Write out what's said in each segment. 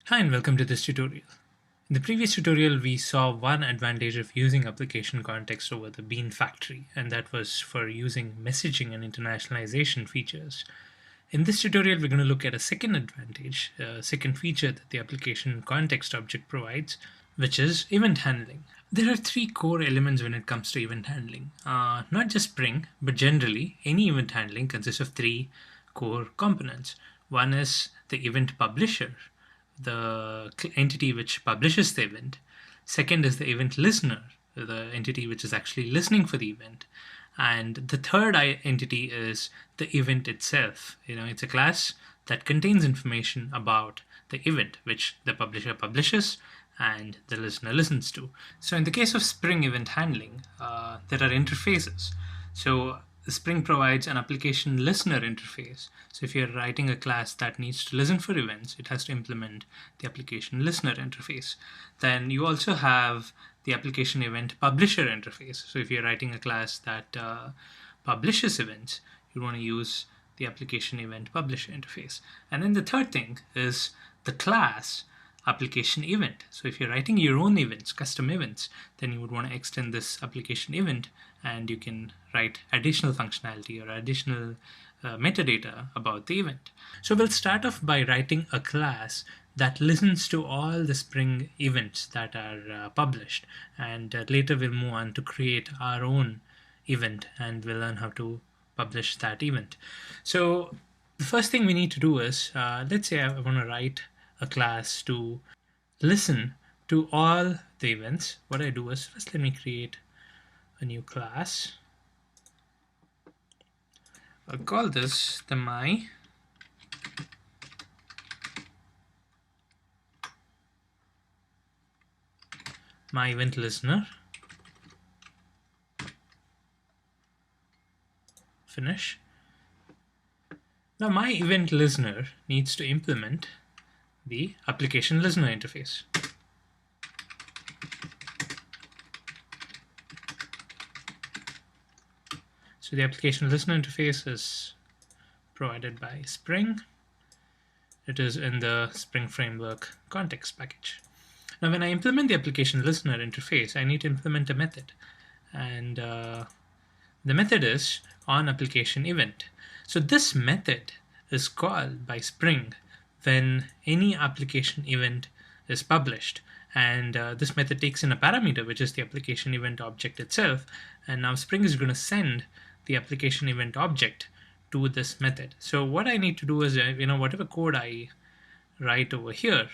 Hi and welcome to this tutorial. In the previous tutorial, we saw one advantage of using application context over the Bean factory, and that was for using messaging and internationalization features. In this tutorial, we're going to look at a second advantage, a second feature that the application context object provides, which is event handling. There are three core elements when it comes to event handling. Not just Spring, but generally, any event handling consists of three core components. One is the event publisher, the entity which publishes the event. Second is the event listener, the entity which is actually listening for the event. And the third entity is the event itself. It's a class that contains information about the event which the publisher publishes and the listener listens to. So in the case of Spring event handling, there are interfaces. So Spring provides an application listener interface. So if you're writing a class that needs to listen for events, it has to implement the application listener interface. Then you also have the application event publisher interface. So if you're writing a class that publishes events, you want to use the application event publisher interface. And then the third thing is the class application event. So if you're writing your own events, custom events, then you would want to extend this application event and you can write additional functionality or additional metadata about the event. So we'll start off by writing a class that listens to all the Spring events that are published, and later we'll move on to create our own event and we'll learn how to publish that event. So the first thing we need to do is, let's say I want to write a class to listen to all the events. What I do is, first let me create a new class. I'll call this the my event listener. Finish. Now my event listener needs to implement the application listener interface. So the application listener interface is provided by Spring. It is in the Spring Framework context package. Now when I implement the application listener interface, I need to implement a method. And the method is onApplicationEvent. So this method is called by Spring when any application event is published. And this method takes in a parameter, which is the application event object itself. And now Spring is going to send the application event object to this method. So what I need to do is, whatever code I write over here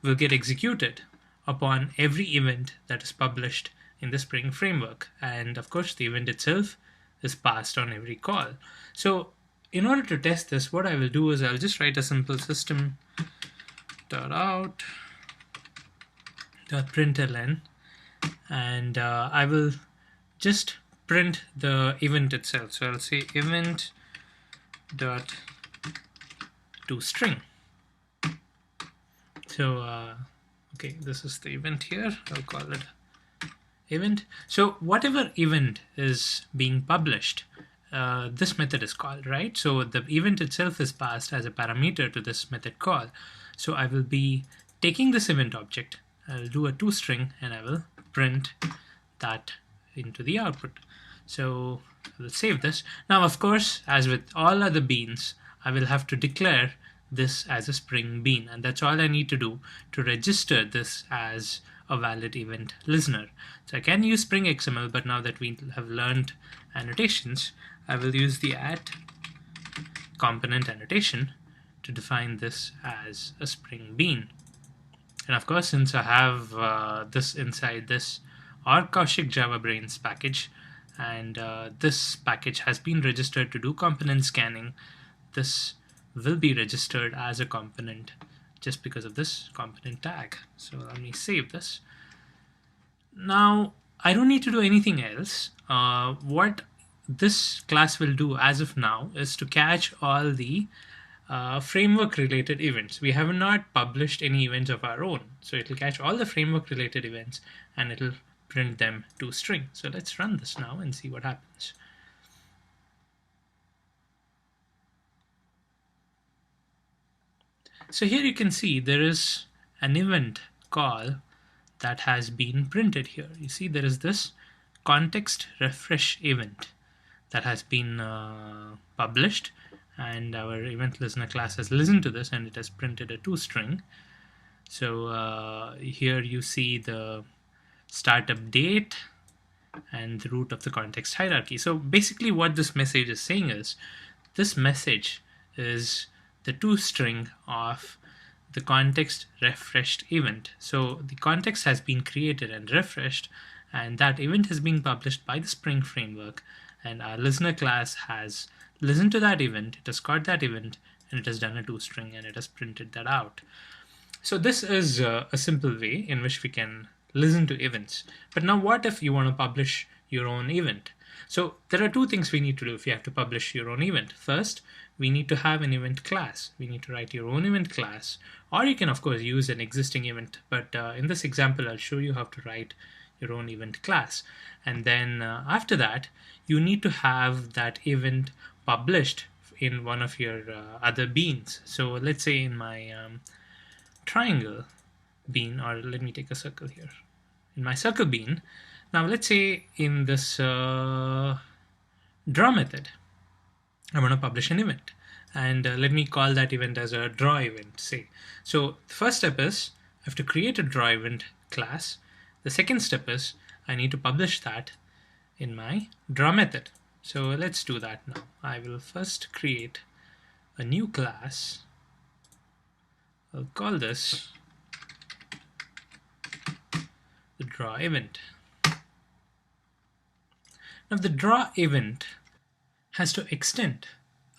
will get executed upon every event that is published in the Spring framework. And of course, the event itself is passed on every call. So in order to test this, what I will do is I'll just write a simple system.out.println, and I will just print the event itself. So I'll say event.toString. So okay, this is the event here. I'll call it event. So whatever event is being published, this method is called, right? So the event itself is passed as a parameter to this method call. So I will be taking this event object, I'll do a toString, and I will print that into the output. So I will save this. Now, of course, as with all other beans, I will have to declare this as a Spring bean, and that's all I need to do to register this as a valid event listener. So I can use Spring XML, but now that we have learned annotations, I will use the @component annotation to define this as a Spring bean. And of course, since I have this inside this Kaushik Java Brains package, and this package has been registered to do component scanning, this will be registered as a component just because of this component tag. So let me save this. Now I don't need to do anything else. What this class will do as of now is to catch all the framework related events. We have not published any events of our own, so it will catch all the framework related events and it will print them to string. So let's run this now and see what happens. So here you can see there is an event call that has been printed here. You see there is this context refresh event that has been published, and our event listener class has listened to this and it has printed a toString. So here you see the startup date and the root of the context hierarchy. So basically what this message is saying is, this message is the toString of the context refreshed event. So the context has been created and refreshed, and that event has been published by the Spring framework, and our listener class has listened to that event, it has got that event, and it has done a toString and it has printed that out. So this is a simple way in which we can listen to events. But now what if you want to publish your own event? So there are two things we need to do if you have to publish your own event. First, we need to have an event class. We need to write your own event class, or you can of course use an existing event. But in this example, I'll show you how to write your own event class. And then after that, you need to have that event published in one of your other beans. So let's say in my triangle bean, or let me take a circle here. In my circle bean, now let's say in this draw method, I want to publish an event, and let me call that event as a draw event, say. So the first step is I have to create a draw event class. The second step is I need to publish that in my draw method. So let's do that now. I will first create a new class. I'll call this the draw event. Now the draw event has to extend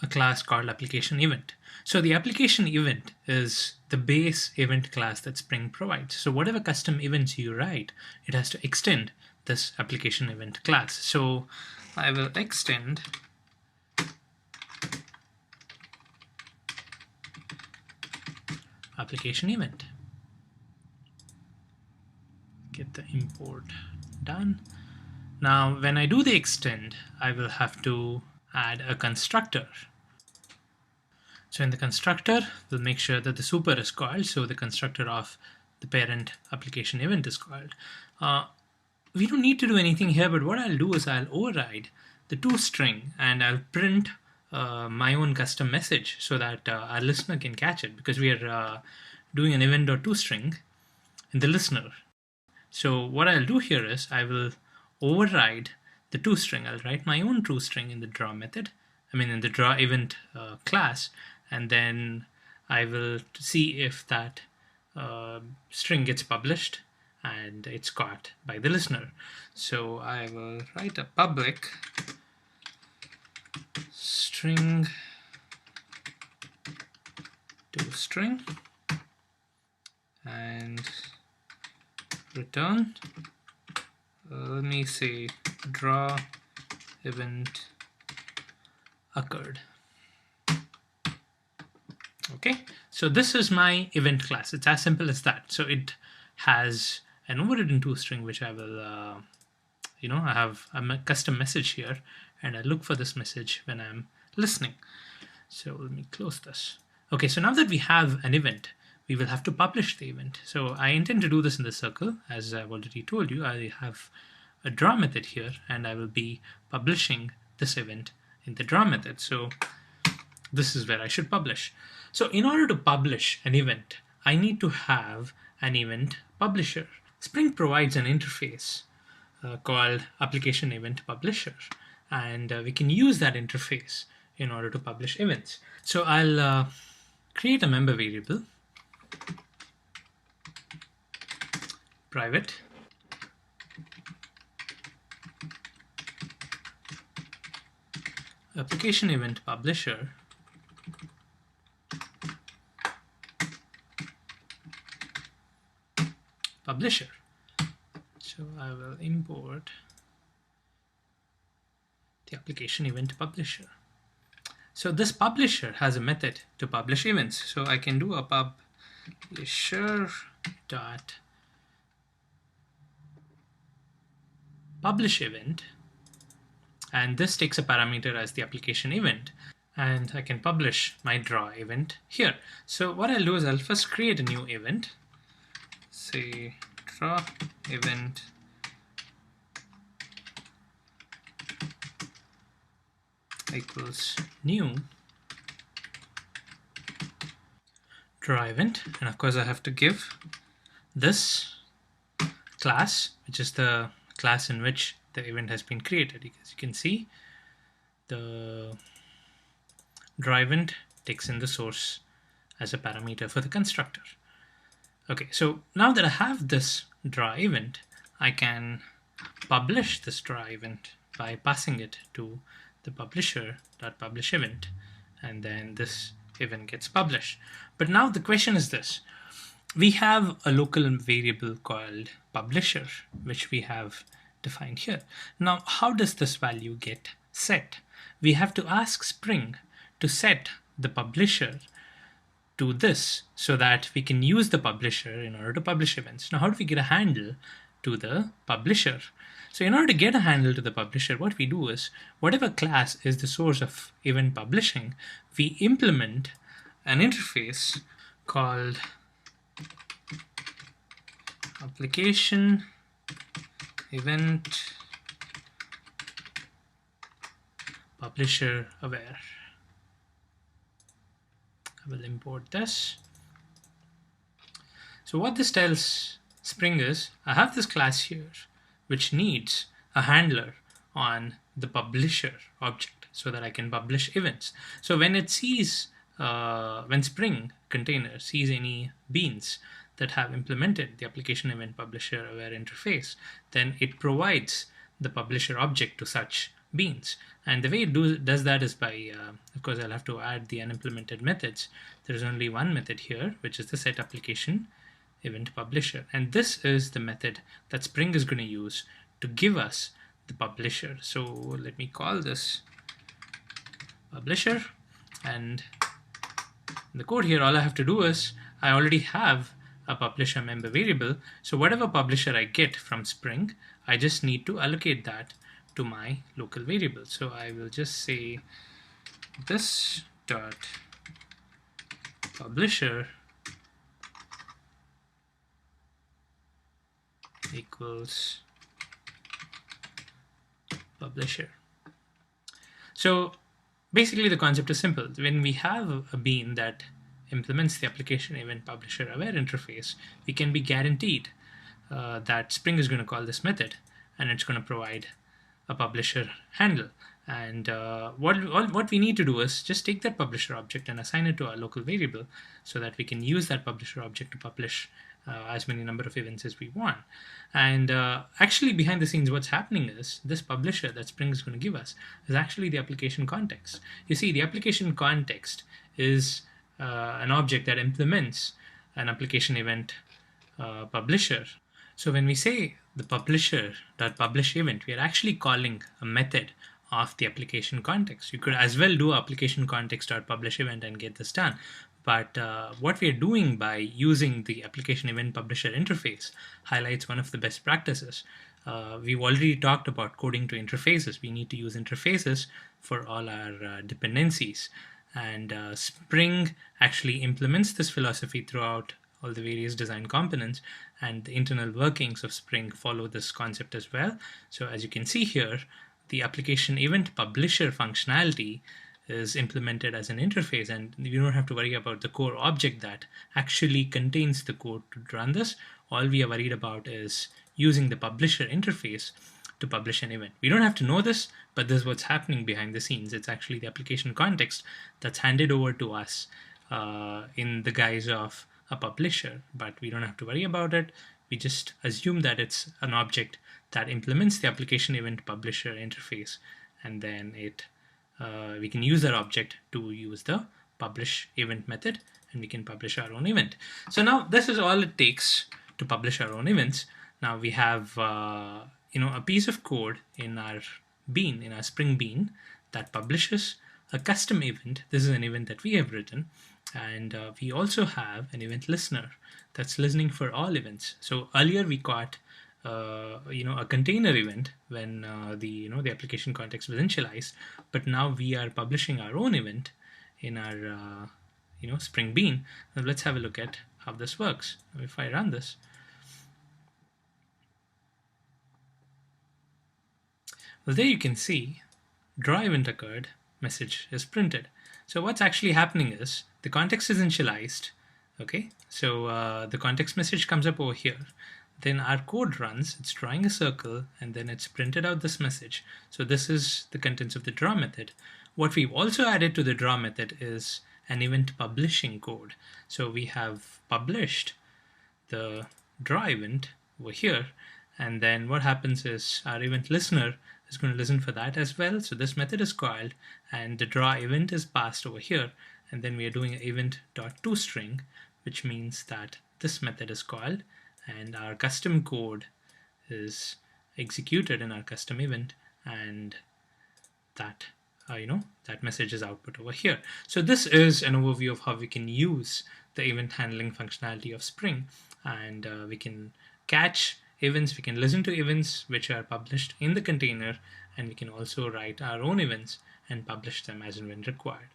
a class called application event. So the application event is the base event class that Spring provides. So whatever custom events you write, it has to extend this application event class. So I will extend application event. Get the import done. Now when I do the extend, I will have to add a constructor. So in the constructor, we'll make sure that the super is called, so the constructor of the parent application event is called. We don't need to do anything here, but what I'll do is I'll override the toString and I'll print my own custom message so that our listener can catch it, because we are doing an event.toString in the listener. So what I'll do here is I will override the toString. I'll write my own toString in the draw method, in the draw event class, and then I will see if that string gets published and it's caught by the listener. So I will write a public string toString and return, let me say draw event occurred. Okay, so this is my event class. It's as simple as that. So it has an overridden toString, which I will, I have a custom message here, and I look for this message when I'm listening. So let me close this. Okay, so now that we have an event, we will have to publish the event. So I intend to do this in the circle. As I've already told you, I have a draw method here, and I will be publishing this event in the draw method. So this is where I should publish. So in order to publish an event, I need to have an event publisher. Spring provides an interface called application event publisher, and we can use that interface in order to publish events. So I'll create a member variable, private application event publisher publisher. So I will import the application event publisher. So this publisher has a method to publish events. So I can do a publisher dot publish event, and this takes a parameter as the application event, and I can publish my draw event here. So what I'll do is I'll first create a new event. say draw event equals new draw event, and of course I have to give this class, which is the class in which the event has been created. As you can see, the draw event takes in the source as a parameter for the constructor. Okay, so now that I have this draw event, I can publish this draw event by passing it to the publisher.publish event, and then this event gets published. But now the question is this: we have a local variable called publisher, which we have defined here. Now, how does this value get set? We have to ask Spring to set the publisher to this so that we can use the publisher in order to publish events. Now, how do we get a handle to the publisher? So in order to get a handle to the publisher, what we do is whatever class is the source of event publishing, we implement an interface called application event publisher aware. I will import this. So what this tells Spring is I have this class here which needs a handler on the publisher object so that I can publish events. So when it sees, when Spring container sees any beans that have implemented the application event publisher aware interface, then it provides the publisher object to such beans. And the way it does that is by, of course, I'll have to add the unimplemented methods. There's only one method here, which is the set application event publisher. And this is the method that Spring is going to use to give us the publisher. So let me call this publisher. And in the code here, all I have to do is I already have a publisher member variable. So whatever publisher I get from Spring, I just need to allocate that to my local variable. So I will just say this dot publisher equals publisher. So basically the concept is simple. When we have a bean that implements the application event publisher aware interface, we can be guaranteed that Spring is going to call this method and it's going to provide a publisher handle. And what we need to do is just take that publisher object and assign it to our local variable so that we can use that publisher object to publish as many number of events as we want. And actually behind the scenes what's happening is this publisher that Spring is going to give us is actually the application context. You see, the application context is an object that implements an application event publisher. So when we say the publisher.publish event, we are actually calling a method of the application context. You could as well do application context.publish event and get this done. But what we are doing by using the application event publisher interface highlights one of the best practices. We've already talked about coding to interfaces. We need to use interfaces for all our dependencies. And Spring actually implements this philosophy throughout all the various design components, and the internal workings of Spring follow this concept as well. So as you can see here, the application event publisher functionality is implemented as an interface, and you don't have to worry about the core object that actually contains the code to run this. All we are worried about is using the publisher interface to publish an event. We don't have to know this, but this is what's happening behind the scenes. It's actually the application context that's handed over to us in the guise of a publisher, but we don't have to worry about it. We just assume that it's an object that implements the application event publisher interface, and then we can use that object to use the publish event method, and we can publish our own event. So now this is all it takes to publish our own events. Now we have a piece of code in our bean, in our Spring bean, that publishes a custom event. This is an event that we have written, and we also have an event listener that's listening for all events. So earlier we got a container event when the application context was initialized, but now we are publishing our own event in our Spring bean. Now let's have a look at how this works. If I run this, Well, there you can see draw event occurred, message is printed. So what's actually happening is the context is initialized. Okay, so the context message comes up over here. Then our code runs, it's drawing a circle, and then it's printed out this message. So this is the contents of the draw method. What we've also added to the draw method is an event publishing code. So we have published the draw event over here, and then what happens is our event listener is going to listen for that as well. So this method is called, and the draw event is passed over here, and then we are doing event.toString, which means that this method is called, and our custom code is executed in our custom event, and that that message is output over here. So this is an overview of how we can use the event handling functionality of Spring, and we can catch events, we can listen to events which are published in the container, and we can also write our own events and publish them as and when required.